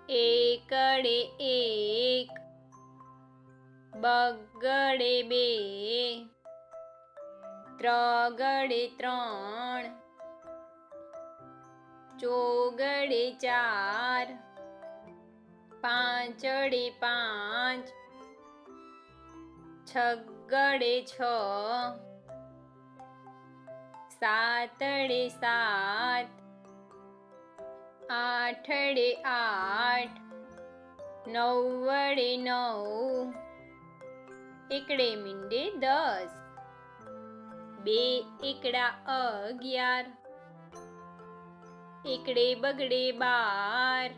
એકડે એક, બગડે બે, ત્રગડે ત્રણ, ચોગડે ચાર, પાંચડે પાંચ, છગડે છ, સાતડે સાત, આઠડે આઠ, નવડે નવ, એકડે મીંડે 10, બે એકડા 11, એકડે બગડે 12,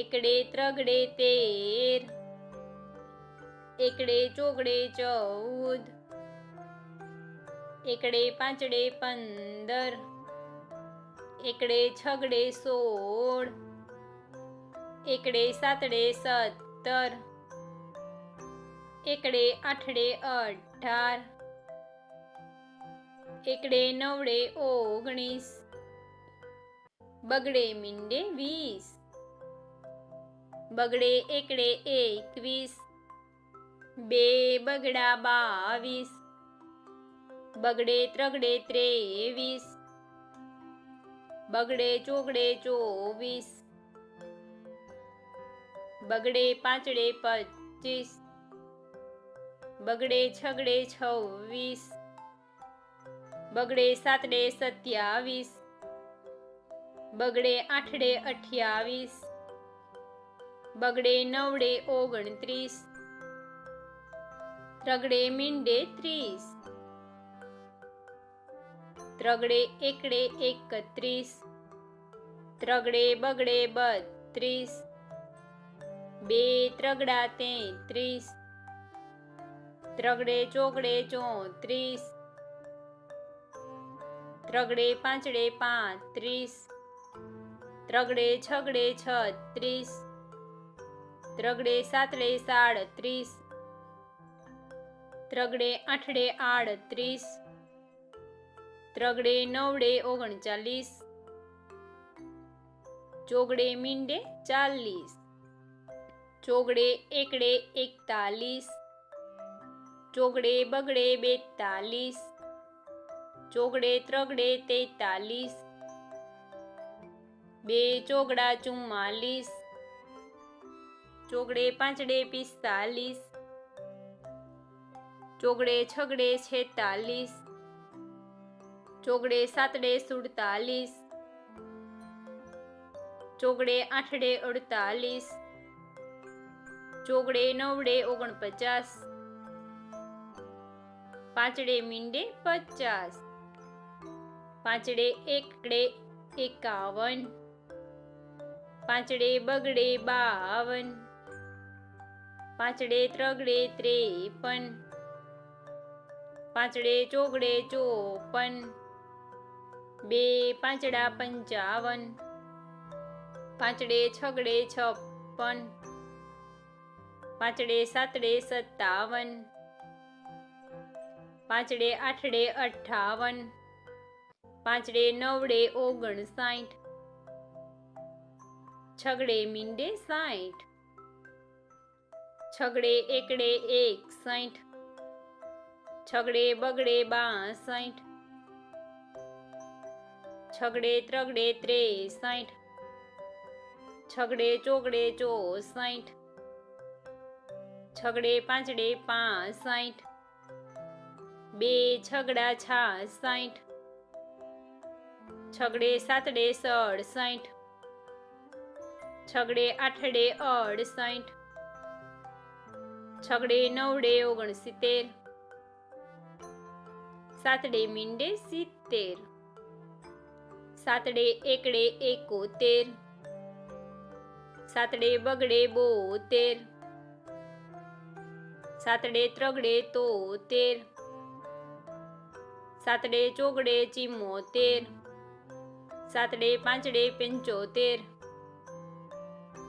એકડે ત્રગડે 13, એકડે ચોગડે 14, એકડે પાંચડે 15, એકડે છગડે 16, એકડે સાતડે 17, એકડે આઠડે 18, એકડે નવડે 19, બગડે મીંડે 20, બગડે એકડે 21, બે બગડા 22, બગડે ત્રગડે 23, બગડે ચોગડે 24, બગડે પાંચડે 25, બગડે છગડે 26, બગડે સાતડે 27, બગડે આઠડે 28, બગડે નવડે 29, ત્રગડે મીંડે 30, ત્રગડે એકડે 31, ત્રગડે બગડે 32, બે ત્રગડા 33, ત્રગડે ચોગડે 34, ત્રગડે પાંચડે 35, ત્રગડે છગડે 36, ત્રગડે સાતડે 37, ત્રગડે આઠડે 38, ત્રગડે નવડે 39, ચોગડે મીંડે 40, ચોગડે એકડે 41, ચોગડે બગડે 42, ચોગડે ત્રગડે 43, બે ચોગડા 44, ચોગડે પાંચડે 45, ચોગડે છગડે 46, ચોગડે સાતડે 47, ચોગડે આઠડે 48, ચોગડે નવડે 49, પાંચડે મીંડે 50, પાંચડે એકડે 51, પાંચડે બગડે 52, પાંચડે ત્રગડે 53, પાંચડે ચોગડે 54, બે પાંચડા 55, પાંચડે છગડે 56, પાંચડે સાતડે 57, પાંચડે આઠડે 58, પાંચડે નવડે 59, છગડે મીંડે 60, છગડે એકડે 61, છગડે બગડે 62, છગડે ત્રગડે 63, છગડે ચોગડે 64, છગડે પાંચડે 65, બે છગડા 66, છગડે સાતડે 67, છગડે આઠડે 68, છગડે નવડે 69, સાતડે મીંડે 70, સાતડે એકડે 71, સાતડે બગડે 72, સાતડે ત્રગડે 73, સાતડે ચોગડે 74, સાતડે પાંચડે 75,